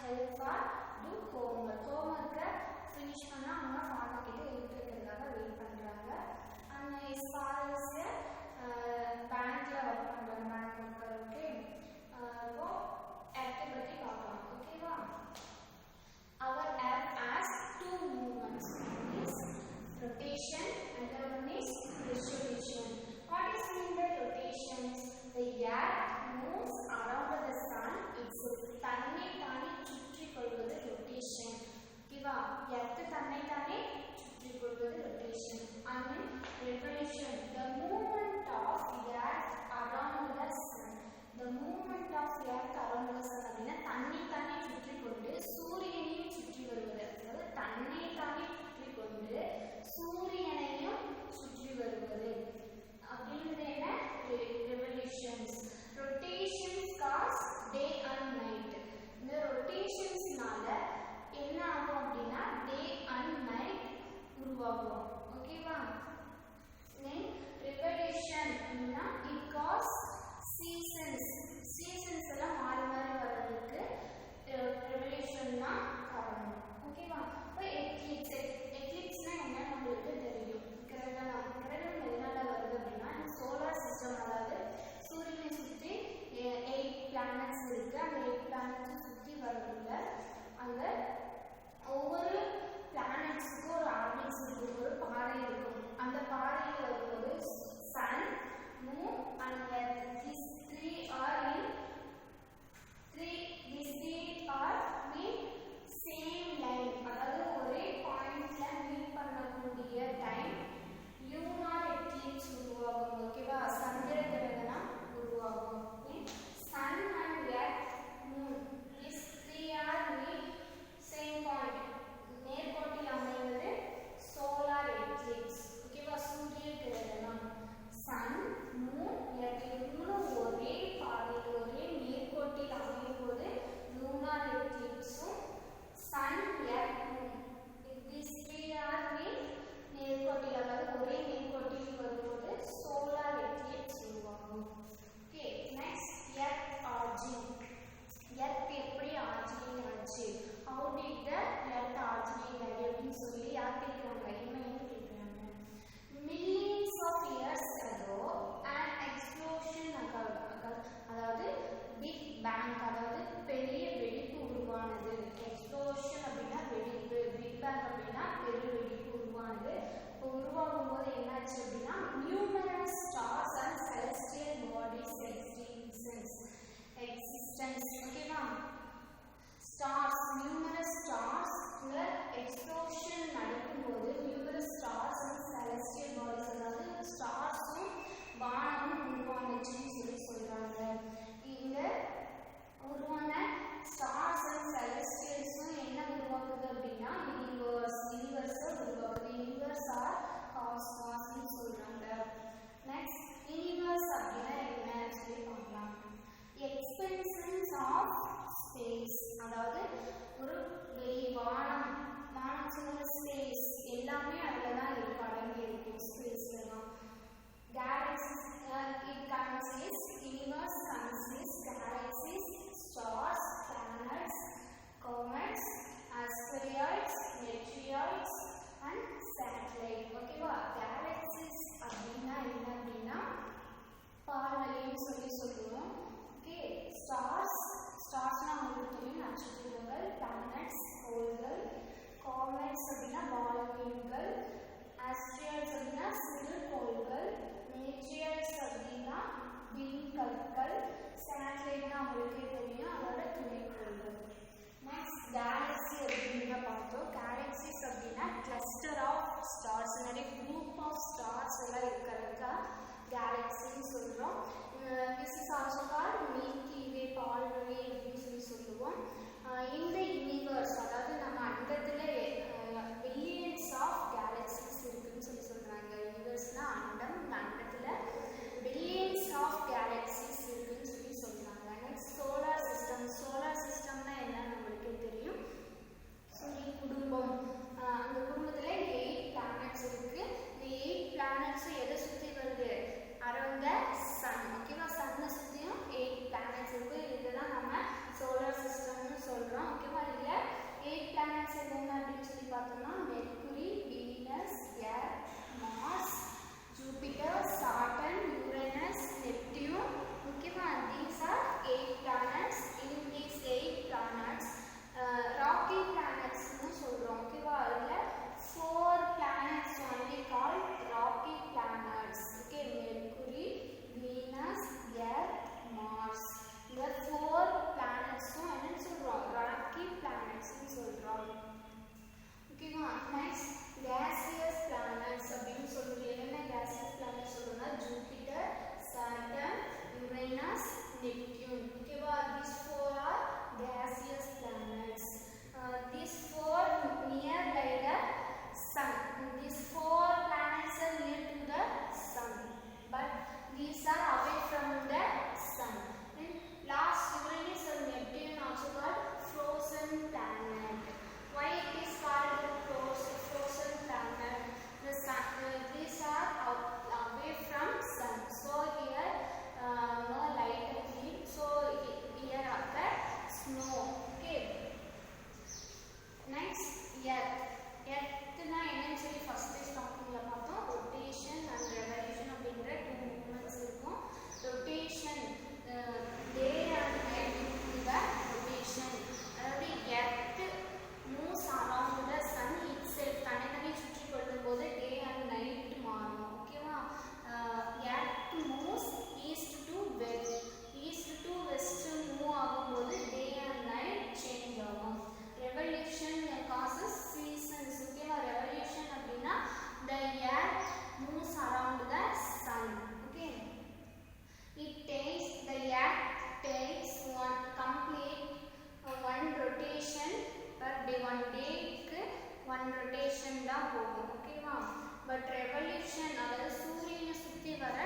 help for do homework. Homework finish பண்ணா அவங்க father கிட்ட எழுதிக்கிறதுக்காக வெயிட் பண்றாங்க. and as far as பேங்க்ல வர்க் பண்றாங்க பேங்க் ஒர்க்கர். ஓகே இப்போ ஆக்ட் பத்தி பார்க்கலாம். ஓகேவா? our app has two movements. One is rotation and the other one is distribution. What is mean by rotations? The earth moves around the sun itself. தன்னை தானே சுற்றி கொள்வது rotation. ஓகேவா? Earth தன்னை தானே சுற்றி கொள்வது rotation. and revolution, the movement rotation தான் போகும். ஓகேவா? பட் ரெவல்யூஷன் அதாவது சூரியனை சுற்றி வர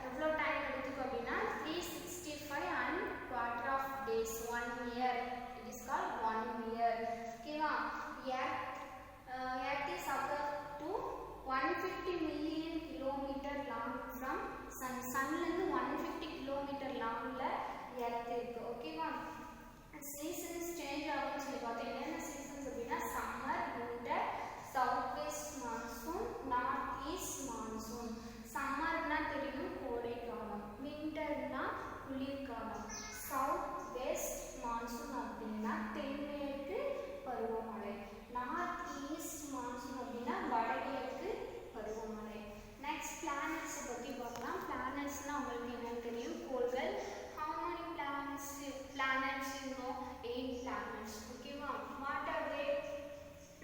எவ்வளோ டைம் எடுத்துக்கும் அப்படின்னா 365 and quarter of days, 1 year. It is called 1 year. ஓகேவா? Earth is about to 150 million kilometer long from sun. Sunலேருந்து 150 kilometer longல எர்த் இருக்கு. ஓகேவா? சீசன்ஸ் சேஞ்ச் ஆகும்னு சொல்லி பார்த்தோம். என்னென்ன சீசன்ஸ் அப்படின்னா summer, winter, south west monsoon, north east monsoon. சம்மர்னா தெரியும் கோடை காலம், வின்டர்னா குளிர்காலம், சவுத் வெஸ்ட் மான்சூன் அப்படின்னா தென்மேற்கு பருவமழை, நார்த் ஈஸ்ட் மான்சூன் அப்படின்னா வடகிழக்கு பருவமழை. நெக்ஸ்ட் பிளானட்ஸை பற்றி பார்க்கலாம். பிளானட்ஸ்னால் உங்களுக்கு என்னன்னு தெரியும், கோள்கள். How many planets you know? 8 planets. ஓகேவா? What are they?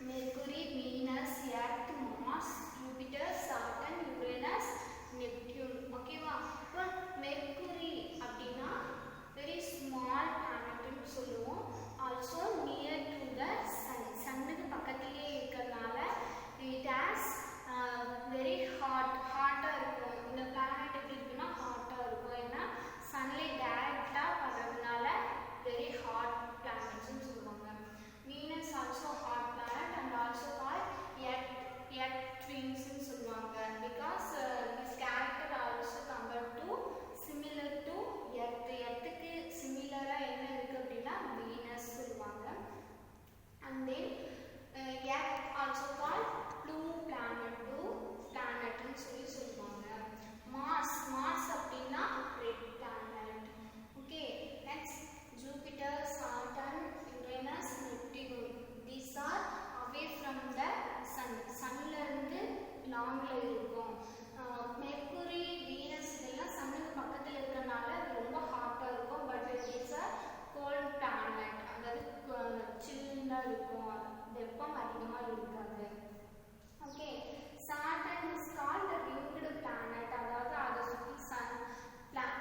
Mercury, Venus, Earth, Mars, Jupiter, Saturn, Uranus, Neptune. ஓகேவா? இப்போ Mercury அப்படின்னா very small planetன்னு சொல்லுவோம். Also near to the sun. சன்னுக்கு பக்கத்திலே இருக்கிறதுனால it has very ஹாட்டாக இருக்கும். இந்த பிளானட் எப்படி இருக்குன்னா ஹாட்டாக இருக்கும். ஏன்னா சன்லைட் டைரக்டாக படுறதுனால வெரி ஹாட் பிளானட்ஸ்னு சொல்லுவாங்க. Venus also hot planet and also call Earth ட்வின்ஸ்னு சொல்லுவாங்க. Because this character also compare to similar to Earth. எர்த்துக்கு சிமிலராக என்ன இருக்குது அப்படின்னா வீனஸ் சொல்லுவாங்க. And then Earth also call blue பிளானட்னு சொல்லுவாங்க. மார்ஸ் அப்படின்னா red planet. Okay, next Jupiter, Saturn, Uranus, Neptune. These are away from the sun. சன்ல இருந்து லாங்ல இருக்கும். மெர்க்குரி, வீனஸ் இதெல்லாம் சன்னுக்கு பக்கத்தில் இருக்கிறனால ரொம்ப ஹாட்டாக இருக்கும். But it is a cold planet. அதாவது சில்லுன்னா இருக்கும், வெப்பம் அதிகமாக இருக்காது. Okay, Saturn is called ringed planet. அதாவது அதை சுற்றி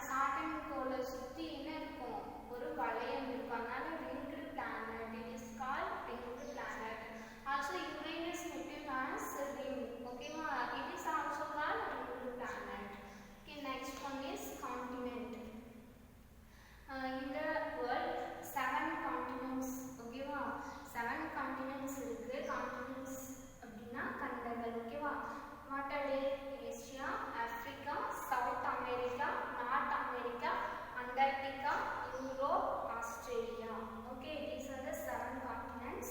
சாட்டர்ன் கோளை சுற்றி என்ன இருக்கும், ஒரு வளையம் இருக்கும். அதனால ringed planet. It is called ringed planet. Also Uranus, Neptune has ring. ஓகேவா? It is also called ringed planet. Okay, next one is continent. இந்த வேர்ல்ட் 7 கான்டினென்ட்ஸ். ஓகேவா? 7 கான்டினென்ட்ஸ் இருக்கு. கான்டினென்ட்ஸ் அப்படின்னா கண்டங்கள். ஓகேவா? What are they? Asia, Africa, South America, North America, Antarctica, Europe, Australia. Okay, these are the 7 continents.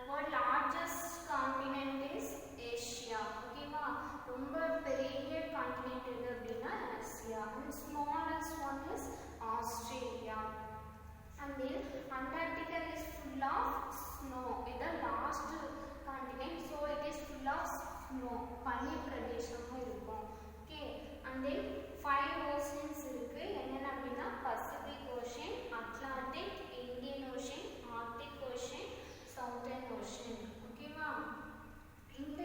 World largest continent is Asia. ஓகேவா? ரொம்ப பெரிய continent எது அப்படின்னா Asia. and smallest one is Australia. And then Antarctica is full of snow. It is the last continent, so it is full of snow. பனி பிரதேசமாக இருக்கும். Okay, and then 5 oceans இருக்கு. என்னென்ன அப்படின்னா Pacific ocean, Atlantic, Indian ocean, Arctic ocean, southern ocean. ஓகேவா? இந்த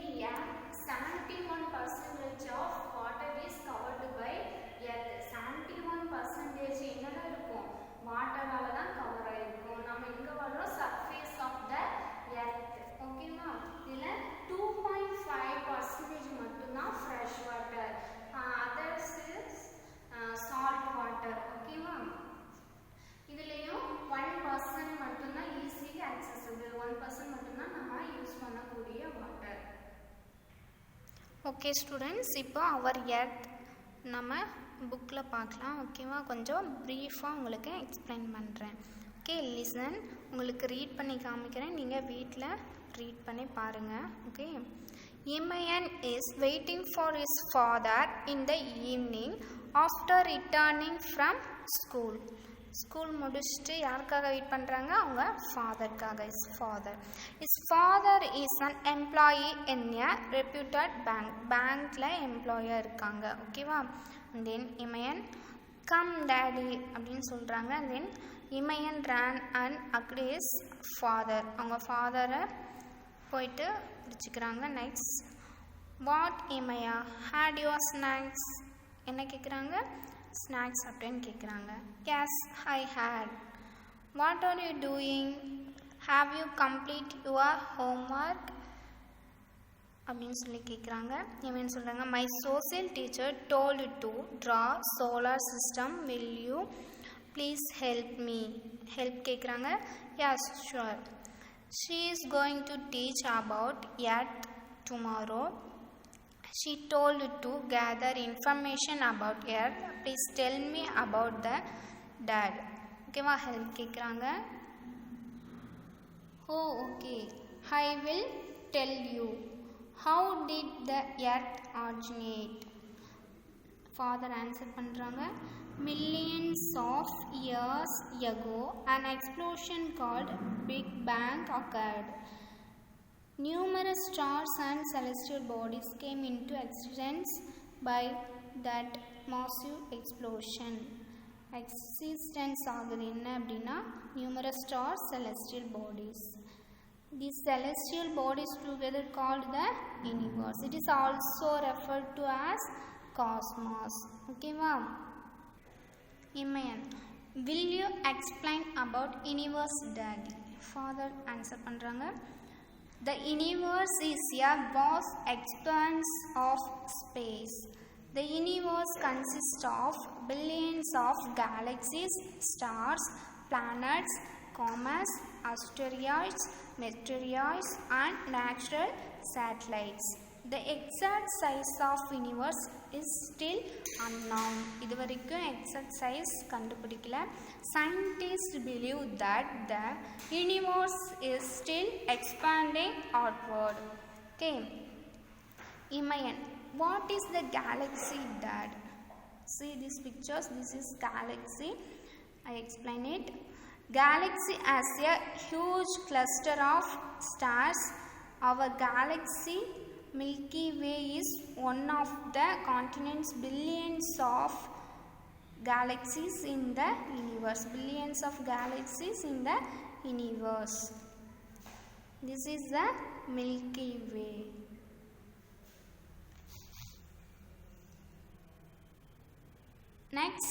71% of water is covered by earth. 71% என்னதான் இருக்கும், வாட்டரால தான் கவர் ஆயிருக்கும். நம்ம எங்க வரோம், சர்ஃபேஸ் ஆஃப் த எர்த். ஓகேவா? இதில் 2.5% மட்டும்தான் fresh water, others is salt water. ஓகேவா? இதுலேயும் 1% மட்டும்தான் ஈஸிலி அக்சசபிள். 1% மட்டும்தான் நம்ம யூஸ் பண்ணக்கூடிய வாட்டர். ஓகே ஸ்டூடெண்ட்ஸ், இப்போ அவர் எர்த் நம்ம புக்கில் பார்க்கலாம். ஓகேவா? கொஞ்சம் ப்ரீஃபாக உங்களுக்கு எக்ஸ்பிளைன் பண்ணுறேன். Okay, listen. உங்களுக்கு ரீட் பண்ணி காமிக்கிறேன், நீங்கள் வீட்டில் ரீட் பண்ணி பாருங்கள். Okay. Imayan is waiting for his father in the evening after returning from school. School முடிச்சுட்டு யாருக்காக வெயிட் பண்ணுறாங்க, அவங்க ஃபாதருக்காக. His father. His father is an employee in a reputed bank. பேங்க்கில் எம்ப்ளாயாக இருக்காங்க. ஓகேவா? தென் இமயன் கம் டேடி அப்படின்னு சொல்கிறாங்க. Then Imayan ran and hugged his father. அவங்க ஃபாதரை போயிட்டு பிடிச்சிக்கிறாங்க. Next, what Imaya had your snacks. என்ன கேட்குறாங்க, ஸ்நாக்ஸ் அப்படின்னு கேட்குறாங்க. Yes I had. What are you doing. Have you complete your homework. அப்படின்னு சொல்லி கேட்குறாங்க. இவன் சொல்கிறாங்க, my social teacher told to draw solar system, will you please help me. Help கேட்குறாங்க. Yes sure. She is going to teach about earth tomorrow. She told to gather information about earth. Please tell me about the dad. ஓகேவா, help கேட்குறாங்க. ஓ okay, I will tell you. How did the earth originate? Father answer பண்ணுறாங்க. Millions of years ago, an explosion called Big Bang occurred. Numerous stars and celestial bodies came into existence by that massive explosion. Existence ஆகுது என்ன அப்படின்னா, numerous stars, celestial bodies. These celestial bodies together called the universe. It is also referred to as cosmos. ஓகேவா? Imayan, will you explain about universe daddy? Father answer பண்ணுறாங்க. The universe is a vast expanse of space. The universe consists of billions of galaxies, stars, planets, comets, asteroids, meteoroids, and natural satellites. The exact size of universe is still unknown. இதுவரைக்கும் exact size கண்டுபிடிக்கல. Scientists believe that the universe is still expanding outward. Okay. Imayan, what is the galaxy, Dad? See these pictures. This is galaxy. I explain it. Galaxy as a huge cluster of stars. Our galaxy Milky Way is one of the continent's billions of galaxies in the universe. Billions of galaxies in the universe. This is the Milky Way. Next,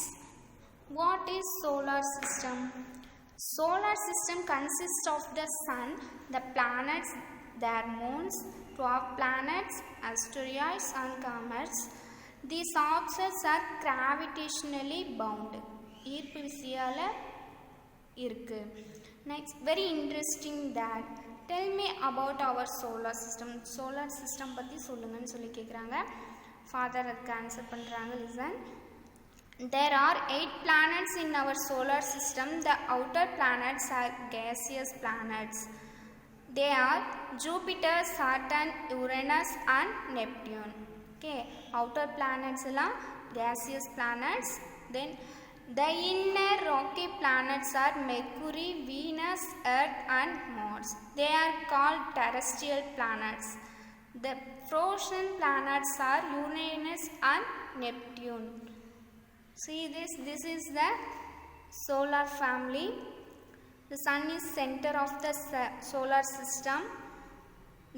what is solar system? Solar system consists of the sun, the planets, their moons, 12 planets, asteroids and comets. These objects are gravitationally bound. ஈர்ப்பு விசையால இருக்கு. Next, very interesting that. Tell me about our solar system. Solar system பத்தி சொல்லுங்கன்னு சொல்லி கேக்குறாங்க. Father அதுக்கு answer பண்றாங்க. Listen. There are 8 planets in our solar system. The outer planets are gaseous planets. They are Jupiter, Saturn, Uranus and Neptune. Okay, outer planets are gaseous planets. Then the inner rocky planets are Mercury, Venus, Earth and Mars. They are called terrestrial planets. The frozen planets are Uranus and Neptune. See this is the solar family. The sun is center of the solar system.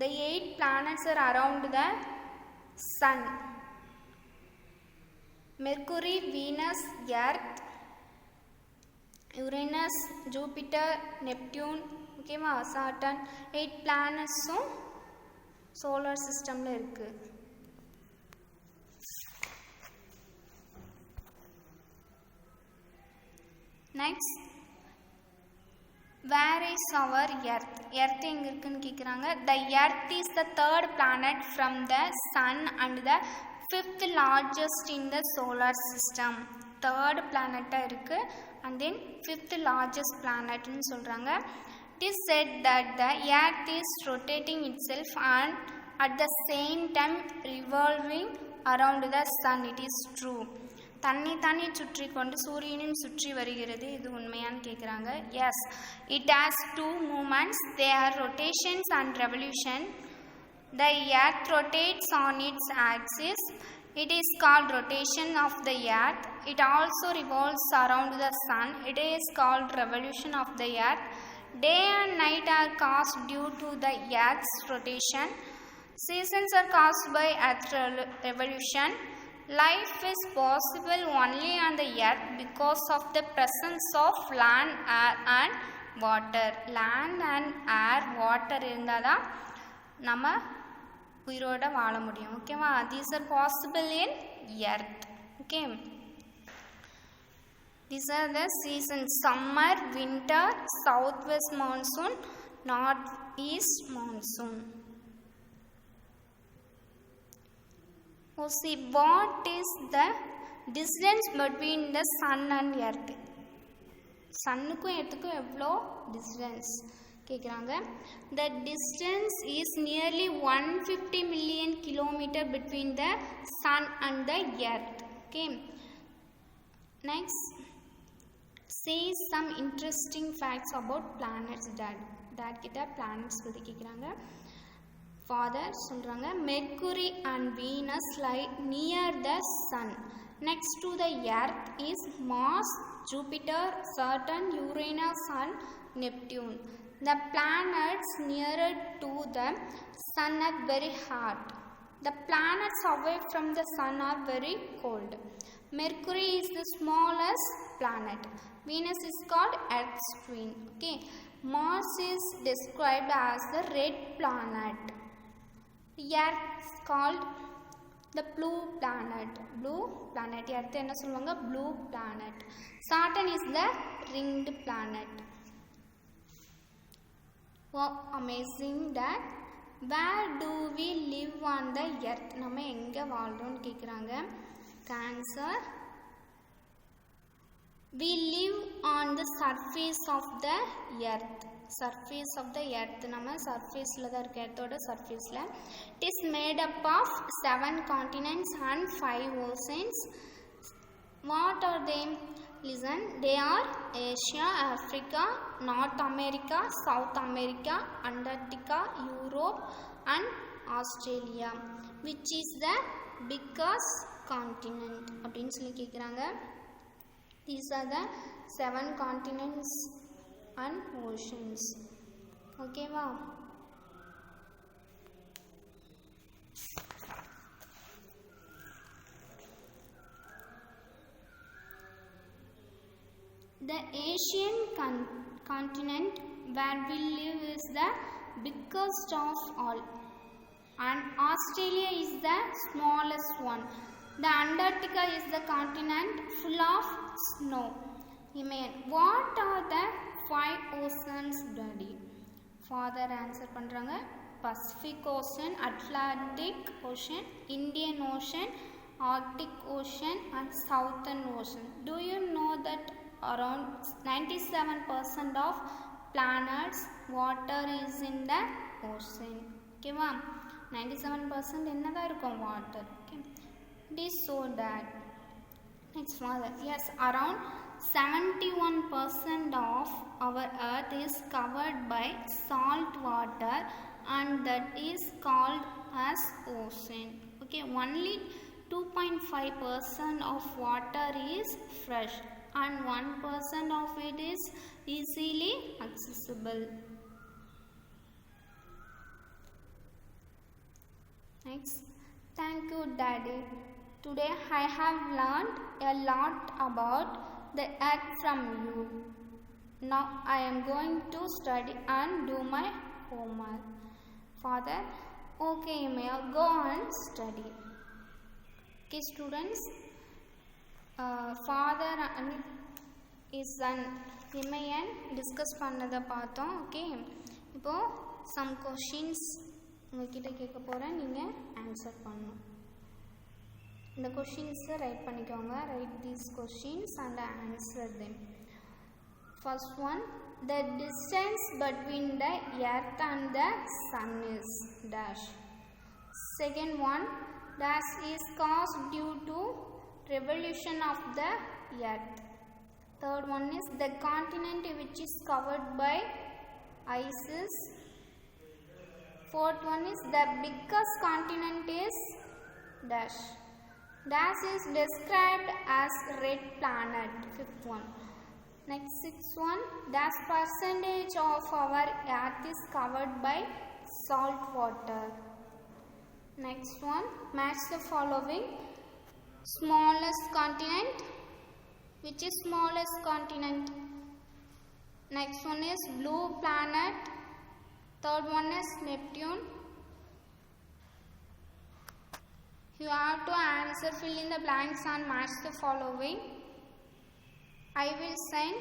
The 8 planets are around the sun. Mercury, Venus, Earth, Uranus, Jupiter, Neptune, okay, Saturn, 8 planets solar system la irukku. Next, where is our earth? Earth எங்க இருக்குன்னு கேக்குறாங்க. The earth is the third planet from the sun and the fifth largest in the solar system. Third planet இருக்கு and then fifth largest planet னு சொல்றாங்க. It is said that the earth is rotating itself and at the same time revolving around the sun. It is true. தன்னை சுற்றி கொண்டு சூரியனும் சுற்றி வருகிறது. இது உண்மையான்னு கேட்குறாங்க. Yes, it has 2 moments. They are rotations and revolution. The earth rotates on its axis. It is called rotation of the earth. It also revolves around the sun. It is called revolution of the earth. Day and night are caused due to the earth's rotation. Seasons are caused by earth revolution. Life is possible only on the earth because of the presence of land, air and water. Land and air, water இருந்தாதான் நம்ம உயிரோட வாழ முடியும். ஓகேவா? these are possible in earth. okay, these are the seasons: summer, winter, southwest monsoon, northeast monsoon. see what is the distance between the sun and earth? சன்னுக்கும் எர்த்துக்கும் எவ்வளோ distance கேட்குறாங்க. the distance is nearly 150 million kilometer between the sun and the earth. okay, next say some interesting facts about planets. dad கிட்ட planets பற்றி கேட்குறாங்க. father சொல்கிறாங்க mercury and venus lie near the sun. next to the earth is mars, jupiter, saturn, uranus and neptune. the planets nearer to the sun are very hot. the planets away from the sun are very cold. mercury is the smallest planet. venus is called earth's twin. okay, mars is described as the red planet. earth is called the blue planet. earth என்ன சொல்லுவாங்க? blue planet. saturn is the ringed planet. wow, amazing that. where do we live on the earth? நம்ம எங்க வாழ்றோம்னு கேக்குறாங்க. answer, we live on the surface of the earth. surface of the earth, நம்ம surfaceல தான் இருக்கு, எர்த்தோட surfaceல. it is made up of 7 continents and 5 oceans. what are they? listen, they are Asia, Africa, North America, South America, Antarctica, Europe and Australia. which is the biggest continent அப்படின்னு சொல்லி கேக்குறாங்க. these are the 7 continents and oceans. okay va? the Asian continent where we live is the biggest of all, and Australia is the smallest one. the Antarctica is the continent full of snow. what are the 5 oceans daddy? father answer பண்றாங்க. Pacific Ocean, Atlantic Ocean, Indian Ocean, Arctic Ocean and Southern Ocean. do you know that around 97% of planets water is in the ocean? okay va? 97% என்னதா இருக்கும்? water. okay, it is so that. next father, yes, around 71% of our earth is covered by salt water and that is called as ocean. okay, only 2.5% of water is fresh and 1% of it is easily accessible. next, thank you daddy. today I have learned a lot about the earth from you. now I am going to study and do my homework. father, okay, you may go and study. okay students, father and his son Imayan discuss பண்ணதை பார்த்தோம். Okay, இப்போது some questions உங்கள்கிட்ட கேட்க போகிறேன், நீங்கள் answer பண்ணணும். இந்த கொஷின்ஸை right பண்ணிக்கோங்க. Right these questions and answer them. First one, the distance between the earth and the sun is dash. second one, dash is caused due to revolution of the earth. third one is the continent which is covered by ice is. fourth one is the biggest continent is dash. Dash is described as red planet. fifth one. next, sixth one, dash percentage of our earth is covered by salt water. next one, match the following. Smallest continent, which is smallest continent? next one is blue planet. third one is Neptune. You have to answer, fill in the blanks and match the following. I will send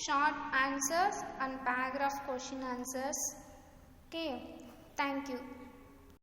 short answers and paragraph question answers. Okay, thank you.